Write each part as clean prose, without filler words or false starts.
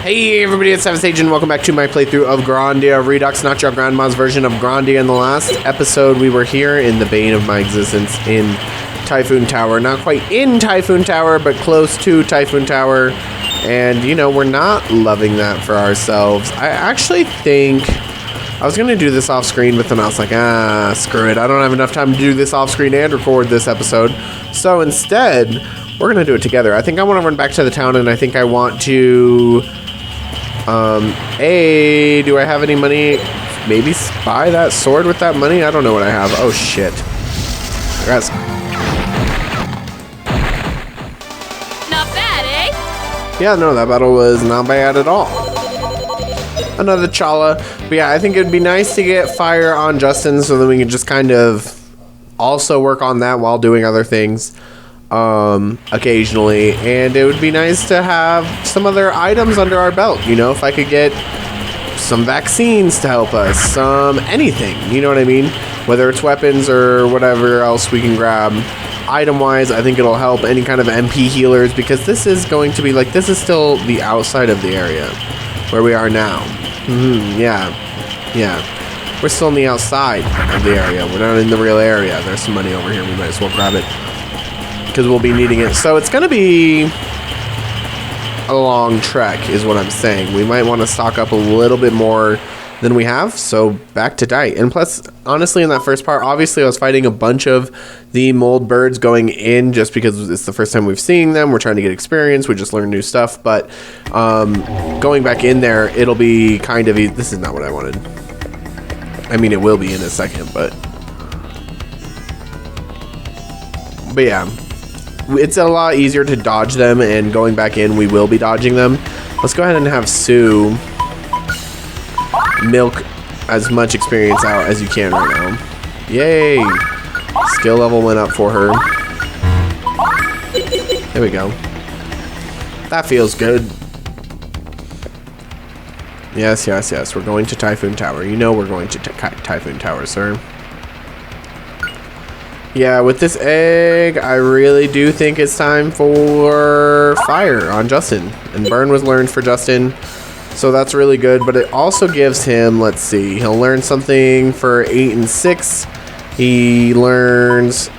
Hey everybody, it's Savage and welcome back to my playthrough of Grandia Redux, not your grandma's version of Grandia. In the last episode, we were here in the bane of my existence in Typhoon Tower. Not quite in Typhoon Tower, but close to Typhoon Tower. And, you know, we're not loving that for ourselves. I actually think I was going to do this off screen, but then I was like, screw it. I don't have enough time to do this off screen and record this episode. So instead, we're going to do it together. I think I want to run back to the town, and I think I want to... do I have any money? Maybe buy that sword with that money? I don't know what I have. Oh, shit. That's not bad, eh? Yeah, no, that battle was not bad at all. Another Chala. But yeah, I think it'd be nice to get fire on Justin so that we can just kind of also work on that while doing other things. Occasionally, and it would be nice to have some other items under our belt, you know, if I could get some vaccines to help us, some anything, you know what I mean, whether it's weapons or whatever else we can grab item wise. I think it'll help any kind of MP healers, because this is going to be like, this is still the outside of the area where we are now. Yeah, we're still on the outside of the area, we're not in the real area. There's some money over here, we might as well grab it, because we'll be needing it. So it's going to be a long trek is what I'm saying. We might want to stock up a little bit more than we have. So back to diet. And plus, honestly, in that first part, obviously I was fighting a bunch of the mold birds going in just because it's the first time we've seen them. We're trying to get experience. We just learned new stuff. But going back in there, it'll be kind of... This is not what I wanted. I mean, it will be in a second, but yeah. It's a lot easier to dodge them, and going back in, we will be dodging them. Let's go ahead and have Sue milk as much experience out as you can right now. Yay! Skill level went up for her. There we go. That feels good. Yes. We're going to Typhoon Tower. You know we're going to Typhoon Tower, sir. Yeah, with this egg, I really do think it's time for fire on Justin. And burn was learned for Justin, so that's really good. But it also gives him, let's see, he'll learn something for 8 and 6. He learns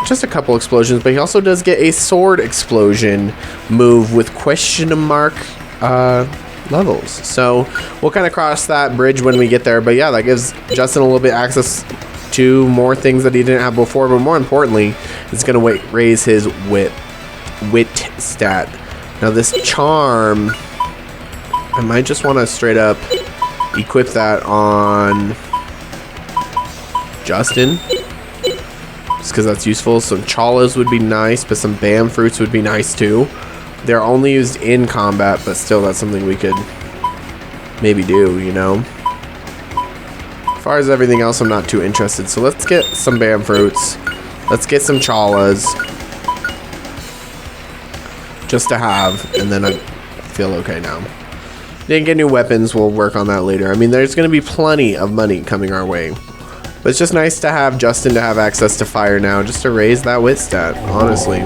just a couple explosions, but he also does get a sword explosion move with question mark levels. So we'll kind of cross that bridge when we get there. But yeah, that gives Justin a little bit access to more things that he didn't have before, but more importantly, it's going to raise his wit stat. Now this charm, I might just want to straight up equip that on Justin, just because that's useful. Some Chalas would be nice, but some Bam fruits would be nice too. They're only used in combat, but still, that's something we could maybe do, you know. As far as everything else, I'm not too interested. So let's get some Bam fruits. Let's get some Chalas. Just to have. And then I feel okay now. Didn't get new weapons. We'll work on that later. I mean, there's going to be plenty of money coming our way. But it's just nice to have Justin to have access to fire now. Just to raise that wit stat, honestly.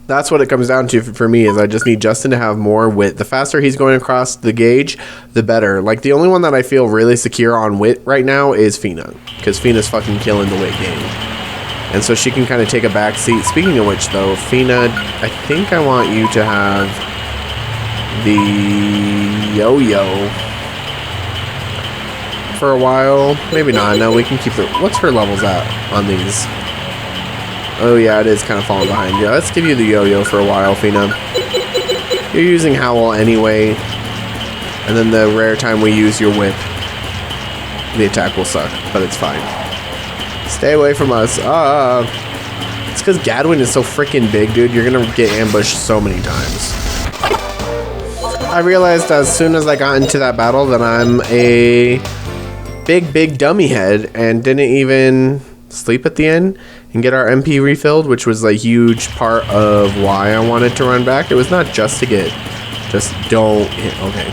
That's what it comes down to for me, is I just need Justin to have more wit. The faster he's going across the gauge, the better. Like, the only one that I feel really secure on wit right now is Fina, because Fina's fucking killing the wit game. And so she can kind of take a back seat. Speaking of which, though, Fina, I think I want you to have the yo-yo for a while. Maybe not. No, we can keep the... What's her levels at on these? Oh yeah, it is kind of falling behind. Yeah, let's give you the yo-yo for a while, Fina. You're using Howl anyway. And then the rare time we use your whip, the attack will suck, but it's fine. Stay away from us. It's because Gadwin is so freaking big, dude. You're gonna get ambushed so many times. I realized as soon as I got into that battle that I'm a big dummy head and didn't even sleep at the end and get our MP refilled, which was a huge part of why I wanted to run back. It was not just to get, just don't hit, okay.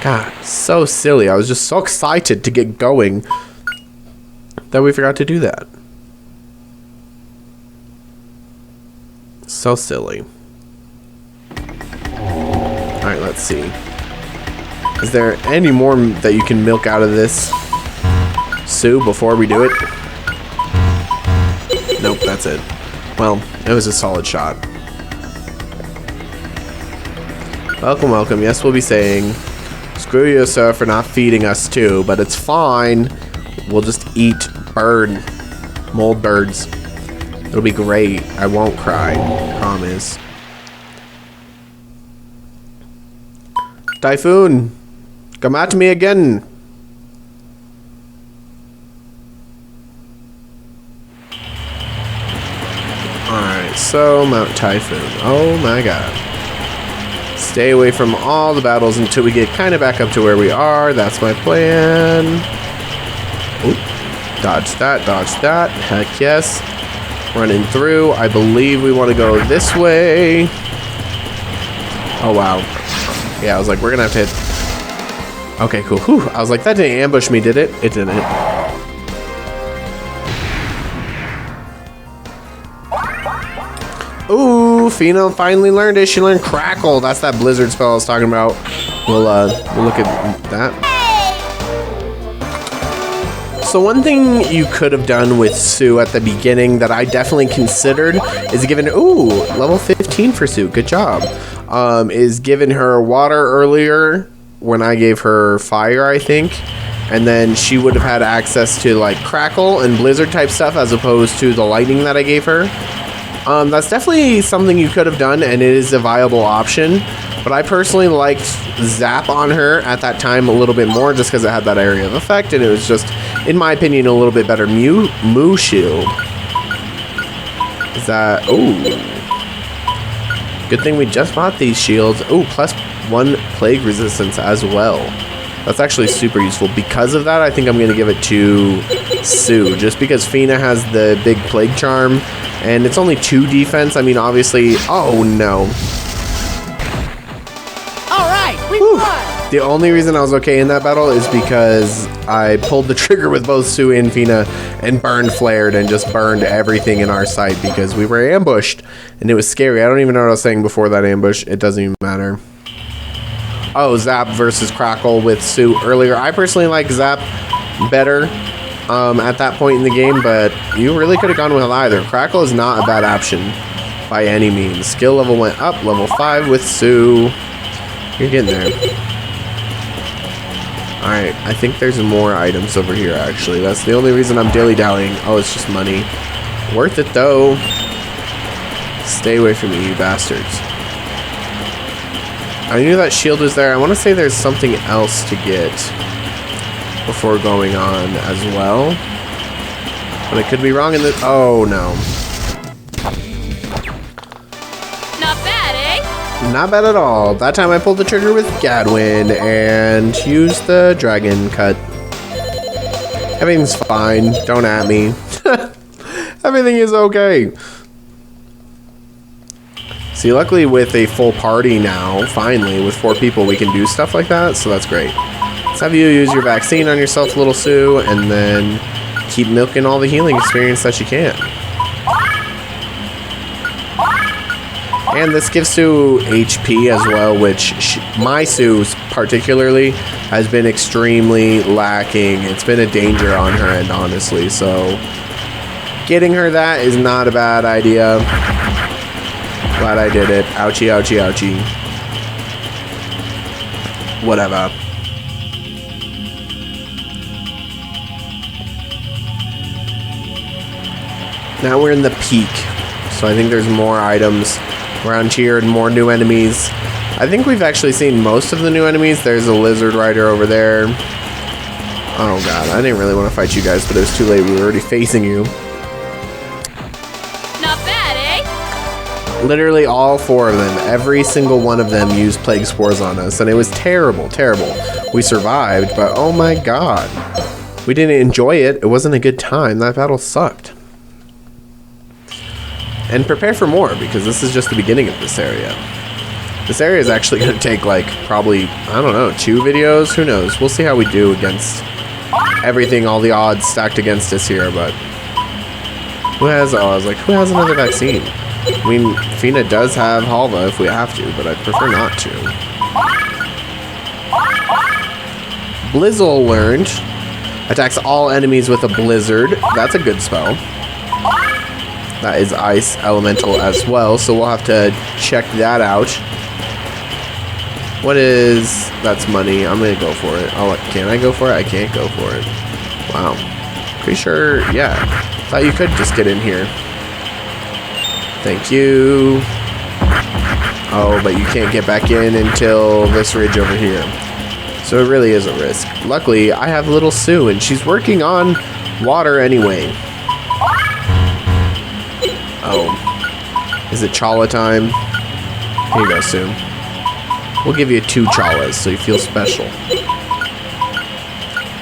God, so silly. I was just so excited to get going that we forgot to do that. So silly. Let's see. Is there any more that you can milk out of this, Sue, before we do it? Nope, that's it. Well, it was a solid shot. Welcome, welcome. Yes, we'll be saying, screw you, sir, for not feeding us too, but it's fine. We'll just eat mold birds. It'll be great. I won't cry. Promise. Typhoon, come at me again. Alright, so Mount Typhoon. Oh my god. Stay away from all the battles until we get kind of back up to where we are. That's my plan. Oop. Dodge that, dodge that. Heck yes. Running through. I believe we want to go this way. Oh, wow. Yeah, I was like, we're going to have to hit. Okay, cool. Whew. I was like, that didn't ambush me, did it? It didn't. Ooh, Fina finally learned it. She learned Crackle. That's that blizzard spell I was talking about. We'll look at that. So one thing you could have done with Sue at the beginning that I definitely considered is given, ooh, level 15 for Sue, good job, is giving her water earlier when I gave her fire, I think, and then she would have had access to like Crackle and Blizzard type stuff as opposed to the lightning that I gave her. That's definitely something you could have done, and it is a viable option. But I personally liked Zap on her at that time a little bit more just because it had that area of effect, and it was just, in my opinion, a little bit better Moo shield. Is that... Ooh. Good thing we just bought these shields. Ooh, +1 plague resistance as well. That's actually super useful. Because of that, I think I'm going to give it to Sue. Just because Fina has the big plague charm, and it's only 2 defense. I mean, obviously... Oh, no. The only reason I was okay in that battle is because I pulled the trigger with both Sue and Fina and flared and just burned everything in our sight because we were ambushed and it was scary. I don't even know what I was saying before that ambush. It doesn't even matter. Oh, Zap versus Crackle with Sue earlier. I personally like Zap better at that point in the game, but you really could have gone with either. Crackle is not a bad option by any means. Skill level went up, level 5 with Sue. You're getting there. Alright, I think there's more items over here, actually. That's the only reason I'm dilly-dallying. Oh, it's just money. Worth it, though. Stay away from me, you bastards. I knew that shield was there. I want to say there's something else to get before going on as well. But I could be wrong in the... Oh, no. Not bad at all. That time I pulled the trigger with Gadwin and used the dragon cut. Everything's fine. Don't at me. Everything is okay. See, luckily with a full party now, finally, with 4 people, we can do stuff like that, so that's great. Let's have you use your vaccine on yourself, little Sue, and then keep milking all the healing experience that you can. And this gives Sue HP as well, which my Sue particularly has been extremely lacking. It's been a danger on her end, honestly. So getting her that is not a bad idea. Glad I did it. Ouchie, ouchie, ouchie. Whatever. Now we're in the peak. So I think there's more items around here and more new enemies. I think we've actually seen most of the new enemies. There's a lizard rider over there. Oh god, I didn't really want to fight you guys, but it was too late. We were already facing you. Not bad, eh? Literally all 4 of them, every single one of them used plague spores on us, and it was terrible, terrible. We survived, but oh my god. We didn't enjoy it. It wasn't a good time. That battle sucked. And prepare for more, because this is just the beginning of this area. This area is actually going to take, like, probably, I don't know, 2 videos? Who knows? We'll see how we do against everything, all the odds stacked against us here, but... Who has... Oh, I was like, who has another vaccine? I mean, Fina does have Halva if we have to, but I prefer not to. Blizzle learned. Attacks all enemies with a blizzard. That's a good spell. That is ice elemental as well, so we'll have to check that out. What is... That's money. I'm going to go for it. Can I go for it? I can't go for it. Wow. Pretty sure... Yeah. Thought you could just get in here. Thank you. Oh, but you can't get back in until this ridge over here. So it really is a risk. Luckily, I have little Sue, and she's working on water anyway. Oh. Is it Chala time? Here you go, Sue. We'll give you 2 Chalas so you feel special.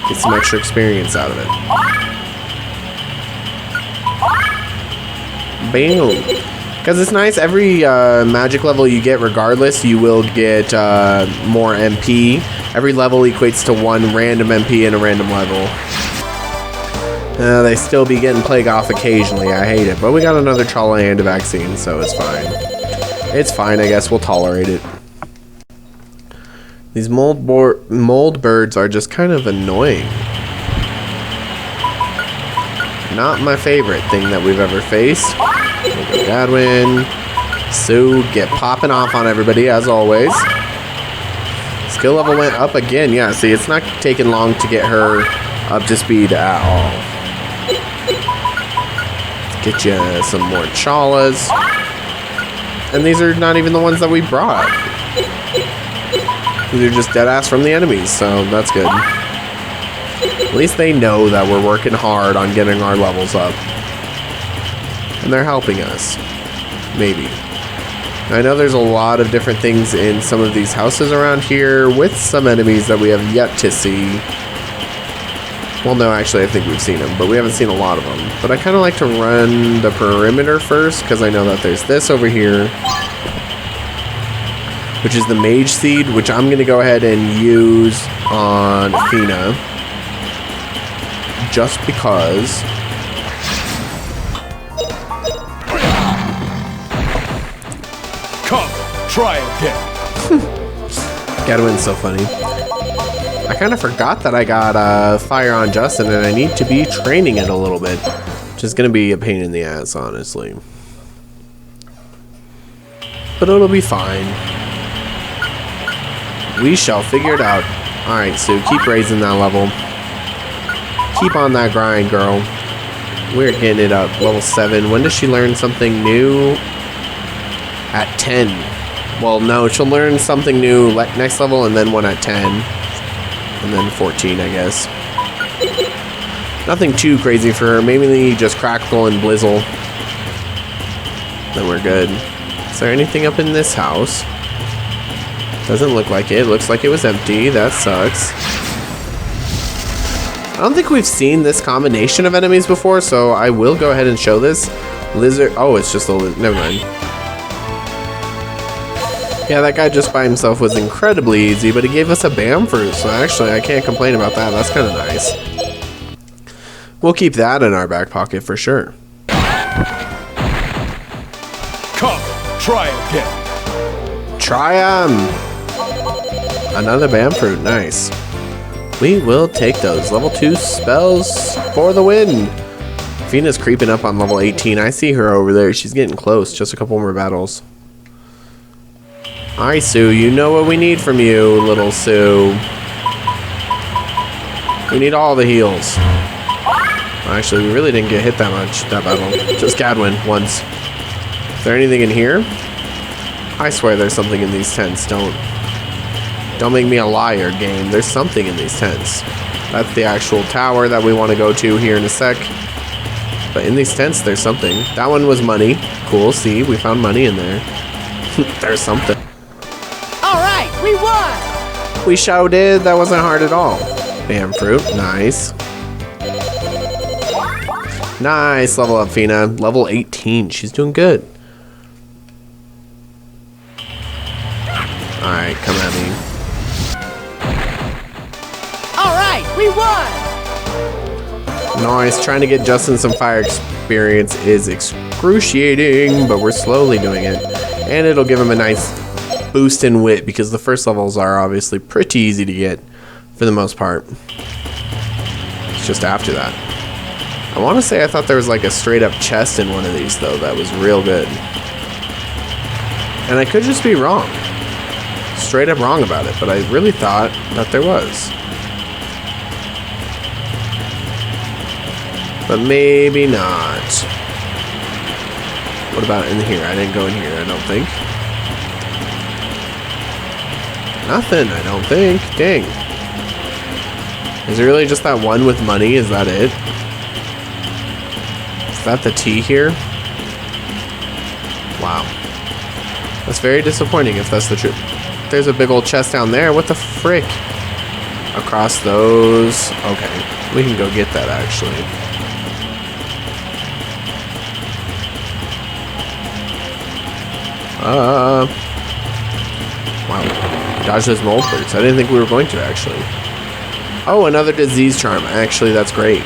Get some extra experience out of it. Bam! Because it's nice, every magic level you get, regardless, you will get more MP. Every level equates to 1 random MP in a random level. They still be getting Plague Off occasionally. I hate it. But we got another Chala and a vaccine, so it's fine. It's fine, I guess. We'll tolerate it. These mold birds are just kind of annoying. Not my favorite thing that we've ever faced. There we go, Gadwin. Sue, get popping off on everybody, as always. Skill level went up again. Yeah, see, it's not taking long to get her up to speed at all. Get you some more Chalas. And these are not even the ones that we brought. These are just dead ass from the enemies, so that's good. At least they know that we're working hard on getting our levels up. And they're helping us. Maybe. I know there's a lot of different things in some of these houses around here with some enemies that we have yet to see. Well, no, actually, I think we've seen them, but we haven't seen a lot of them. But I kind of like to run the perimeter first, because I know that there's this over here, which is the Mage Seed, which I'm going to go ahead and use on Athena. Just because. Come, try again. Gadwin's so funny. I kind of forgot that I got Fire on Justin, and I need to be training it a little bit. Which is going to be a pain in the ass, honestly. But it'll be fine. We shall figure it out. Alright, Sue, keep raising that level. Keep on that grind, girl. We're getting it up. Level 7. When does she learn something new? At 10. Well, no, she'll learn something new next level, and then one at 10. And then 14, I guess. Nothing too crazy for her. Mainly just Crackle and Blizzle. Then we're good. Is there anything up in this house? Doesn't look like it. Looks like it was empty. That sucks. I don't think we've seen this combination of enemies before, so I will go ahead and show this. Lizard. Oh, it's just a lizard. Never mind. Yeah, that guy just by himself was incredibly easy, but he gave us a Bam fruit, so actually I can't complain about that. That's kind of nice. We'll keep that in our back pocket for sure. Come, try again. Try 'em! Another Bam fruit, nice. We will take those. Level 2 spells for the win. Fina's creeping up on level 18. I see her over there. She's getting close. Just a couple more battles. Alright, Sue, you know what we need from you, little Sue. We need all the heals. Actually, we really didn't get hit that much, that battle. Just Gadwin, once. Is there anything in here? I swear there's something in these tents. Don't make me a liar, game. There's something in these tents. That's the actual tower that we want to go to here in a sec. But in these tents, there's something. That one was money. Cool, see, we found money in there. There's something. Alright, we won! We sure did. That wasn't hard at all. Bam fruit. Nice. Nice. Level up, Fina. Level 18. She's doing good. Alright, come at me. Alright, we won! Nice. Trying to get Justin some fire experience is excruciating, but we're slowly doing it. And it'll give him a nice boost in wit, because the first levels are obviously pretty easy to get for the most part. It's just after that. I want to say I thought there was like a straight up chest in one of these though that was real good. And I could just be wrong. Straight up wrong about it, but I really thought that there was. But maybe not. What about in here? I didn't go in here, I don't think. Nothing, I don't think. Dang. Is it really just that one with money? Is that it? Is that the T here? Wow. That's very disappointing if that's the truth. There's a big old chest down there. What the frick? Across those. Okay. We can go get that actually. Wow. Dodge those mold birds. I didn't think we were going to actually. Oh, another disease charm. Actually, that's great.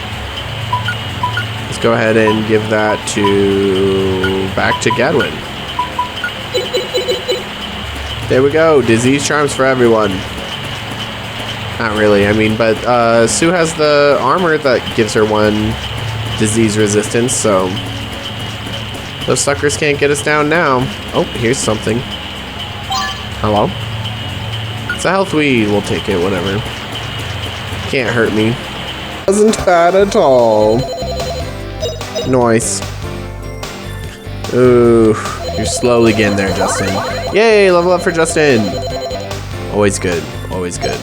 Let's go ahead and give that back to Gadwin. There we go. Disease charms for everyone. Not really, I mean, but Sue has the armor that gives her 1 disease resistance, so those suckers can't get us down now. Oh, here's something. Hello? It's a health weed. We'll take it, whatever. Can't hurt me. Wasn't bad at all. Nice. Ooh, you're slowly getting there, Justin. Yay, level up for Justin. Always good, always good.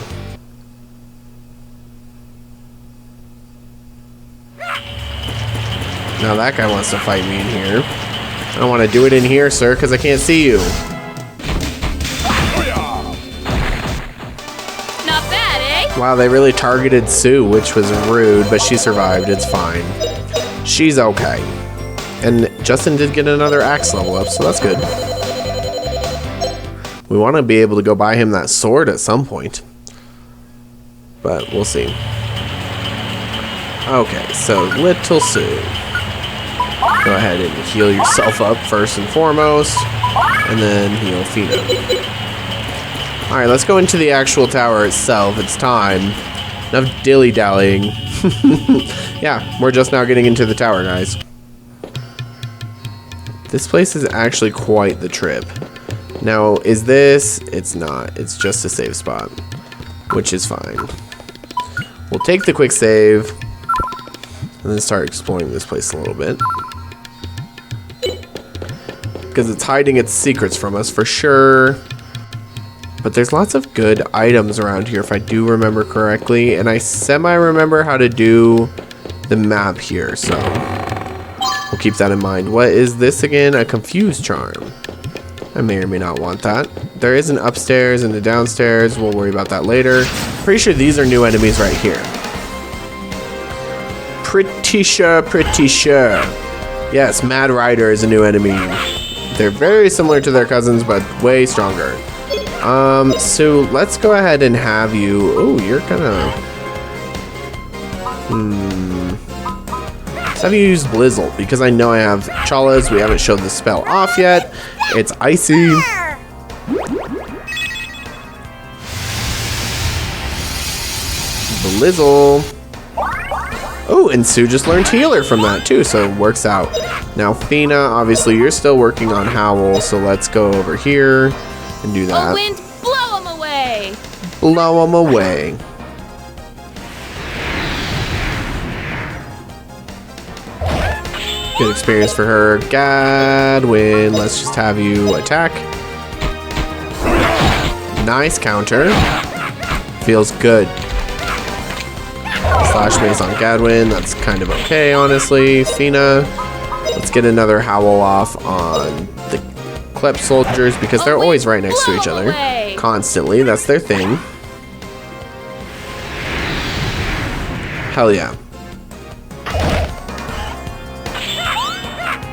Now that guy wants to fight me in here. I don't want to do it in here, sir, because I can't see you. Not bad, eh? Wow, they really targeted Sue, which was rude, but she survived. It's fine. She's okay. And Justin did get another axe level up, so that's good. We want to be able to go buy him that sword at some point. But we'll see. Okay, so little Sue. Go ahead and heal yourself up first and foremost. And then heal Fina. Alright, let's go into the actual tower itself. It's time. Enough dilly-dallying. Yeah, we're just now getting into the tower, guys. This place is actually quite the trip. Now, is this? It's not. It's just a save spot, which is fine. We'll take the quick save and then start exploring this place a little bit. Because it's hiding its secrets from us for sure. But there's lots of good items around here if I do remember correctly. And I semi-remember how to do the map here, so we'll keep that in mind. What is this again? A confused charm. I may or may not want that. There is an upstairs and a downstairs. We'll worry about that later. Pretty sure these are new enemies right here. Pretty sure. Yes, Mad Rider is a new enemy. They're very similar to their cousins, but way stronger. So let's go ahead and have you. Oh, you're kind of. Let's have you use Blizzle because I know I have Chala's. We haven't showed the spell off yet. It's icy. Blizzle. Oh, and Sue just learned Healer from that too, so it works out. Now, Fina, obviously you're still working on Howl, so let's go over here and do that. Oh, wind, blow him away. Blow him away. Good experience for her. Gadwin, let's just have you attack. Nice counter. Feels good. Slash mace on Gadwin. That's kind of okay, honestly. Fina, let's get another Howl off on the Klep soldiers because they're always right next to each other. Constantly. That's their thing. Hell yeah.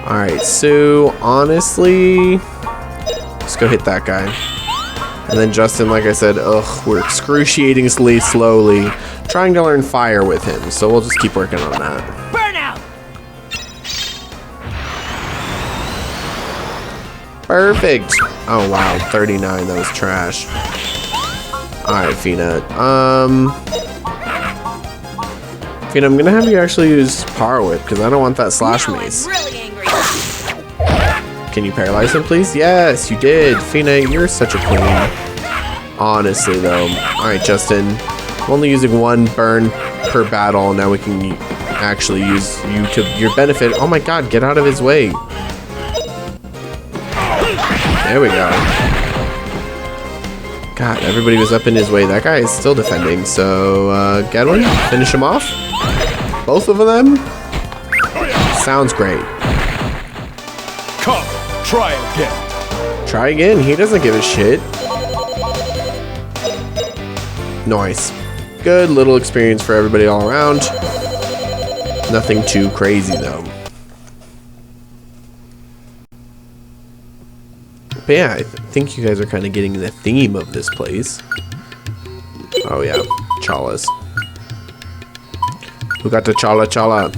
Alright, Sue, honestly, let's go hit that guy. And then Justin, like I said, we're excruciatingly slowly trying to learn fire with him, so we'll just keep working on that. Burnout! Perfect. Oh wow, 39, that was trash. Alright, Fina. Fina, I'm gonna have you actually use Power Whip because I don't want that slash mace. I'm really angry. Can you paralyze him, please? Yes, you did. Fina, you're such a queen. Honestly, though. Alright, Justin. I'm only using one burn per battle. Now we can actually use you to your benefit. Oh my god, get out of his way. There we go. God, everybody was up in his way. That guy is still defending. So, Gadwin, finish him off. Both of them. Sounds great. Come, try again. Try again. He doesn't give a shit. Nice. Good little experience for everybody all around. Nothing too crazy, though. But yeah, I think you guys are kind of getting the theme of this place. Oh yeah, Chalas. Who got the Chala Chala?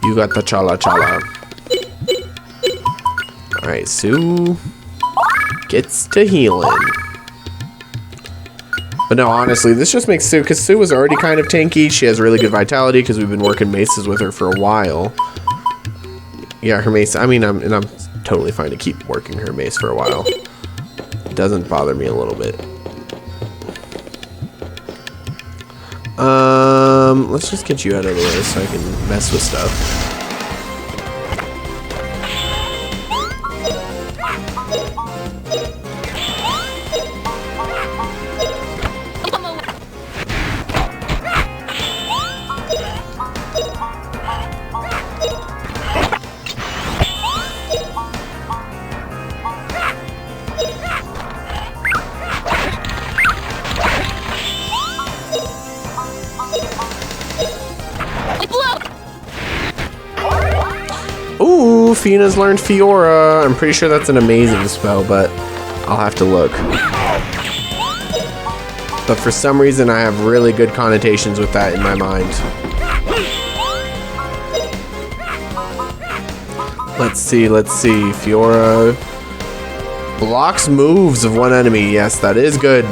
You got the Chala Chala. Alright, Sue gets to healing. But no, honestly, this just makes Sue, because Sue was already kind of tanky. She has really good vitality because we've been working maces with her for a while. Yeah, her mace, I mean, I'm totally fine to keep working her mace for a while. It doesn't bother me a little bit. Let's just get you out of the way so I can mess with stuff. Ooh, Fina's learned Fiora. I'm pretty sure that's an amazing spell, but I'll have to look. But for some reason, I have really good connotations with that in my mind. Let's see. Fiora blocks moves of one enemy. Yes, that is good.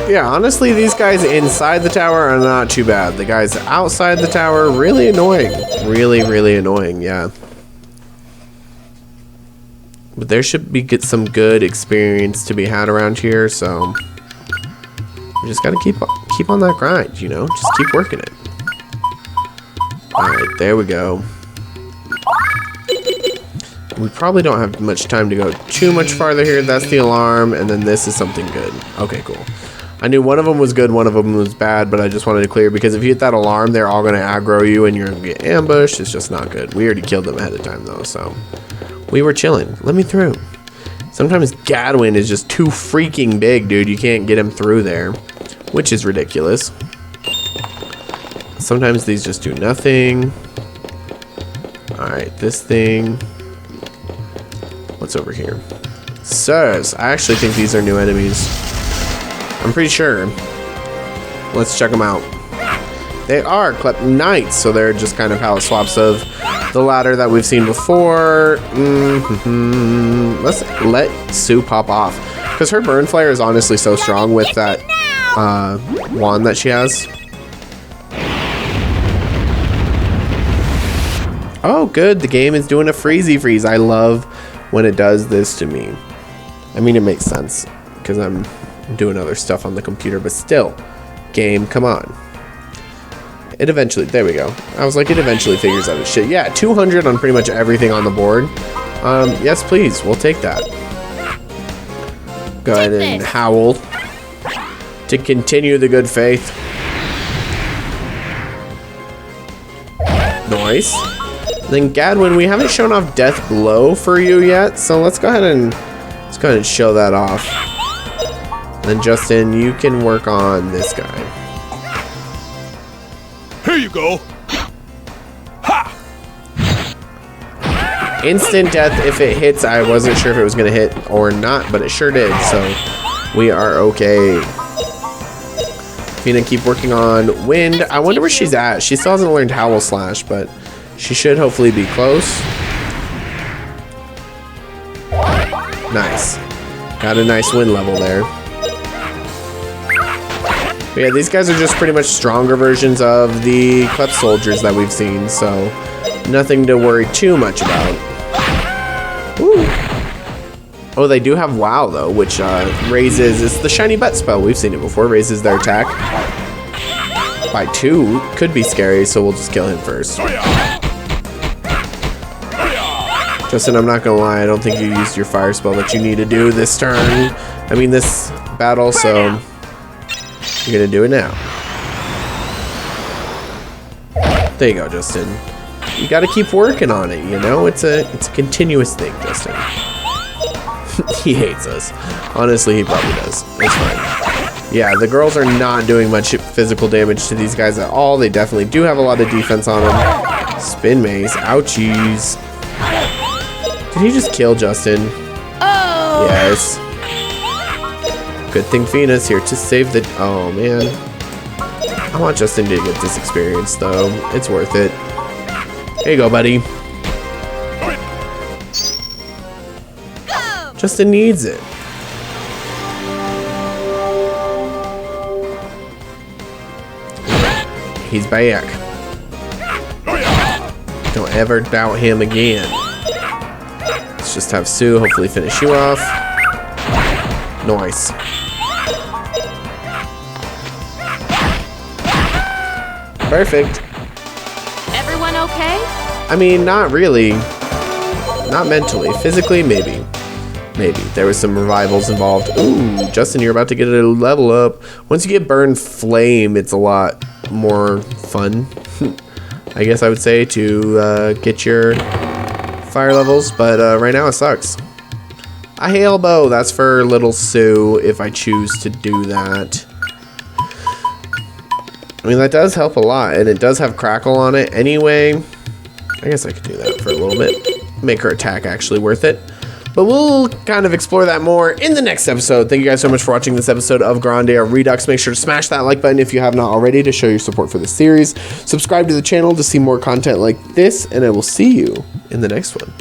Yeah, honestly, these guys inside the tower are not too bad. The guys outside the tower, really annoying. Really, really annoying, yeah. But there should be some good experience to be had around here, so we just gotta keep on that grind, you know? Just keep working it. Alright, there we go. We probably don't have much time to go too much farther here. That's the alarm, and then this is something good. Okay, cool. I knew one of them was good, one of them was bad, but I just wanted to clear because if you hit that alarm, they're all going to aggro you and you're going to get ambushed. It's just not good. We already killed them ahead of time, though, so we were chilling. Let me through. Sometimes Gadwin is just too freaking big, dude. You can't get him through there, which is ridiculous. Sometimes these just do nothing. All right, this thing. What's over here? Sirs, I actually think these are new enemies. I'm pretty sure. Let's check them out. They are Klep Knights, so they're just kind of palette swaps of the ladder that we've seen before. Let's let Sue pop off. Because her burn flare is honestly so strong with that wand that she has. Oh, good. The game is doing a freezy freeze. I love when it does this to me. I mean, it makes sense because I'm doing other stuff on the computer, but still, game, come on. It eventually, there we go. I was like, it eventually figures out its shit. Yeah, 200 on pretty much everything on the board. Yes, please, we'll take that. Go ahead and howl to continue the good faith. Nice. Then Gadwin, we haven't shown off Death Blow for you yet, so let's go ahead and show that off. Then Justin, you can work on this guy. Hey! you go. Ha! Instant death if it hits. I wasn't sure if it was going to hit or not, but it sure did. So we are okay. Fina, keep working on wind. I wonder where she's at. She still hasn't learned Howl Slash, but she should hopefully be close. Nice. Got a nice wind level there. But yeah, these guys are just pretty much stronger versions of the Klep soldiers that we've seen, so nothing to worry too much about. Ooh. Oh, they do have WoW though, which raises, it's the shiny butt spell. We've seen it before, raises their attack by 2. Could be scary, so we'll just kill him first. Justin, I'm not gonna lie, I don't think you used your fire spell that you need to do this turn. I mean this battle, so you're gonna do it now. There you go, Justin. You gotta keep working on it, you know? It's a continuous thing, Justin. He hates us. Honestly, he probably does. It's fine. Yeah, the girls are not doing much physical damage to these guys at all. They definitely do have a lot of defense on them. Spin maze. Ouchies. Did he just kill Justin? Oh! Yes. Good thing Fina's here to save the... Oh, man. I want Justin to get this experience, though. It's worth it. Here you go, buddy. Go! Justin needs it. He's back. Don't ever doubt him again. Let's just have Sue hopefully finish you off. Nice. Perfect. Everyone okay? I mean, not really. Not mentally. Physically, maybe. Maybe. There was some revivals involved. Ooh, Justin, you're about to get a level up. Once you get Burn Flame, it's a lot more fun, I guess I would say, to get your fire levels. But right now it sucks. A Hail Bow. That's for little Sue if I choose to do that. I mean, that does help a lot, and it does have Crackle on it anyway. I guess I could do that for a little bit. Make her attack actually worth it. But we'll kind of explore that more in the next episode. Thank you guys so much for watching this episode of Grandia Redux. Make sure to smash that like button if you have not already to show your support for the series. Subscribe to the channel to see more content like this, and I will see you in the next one.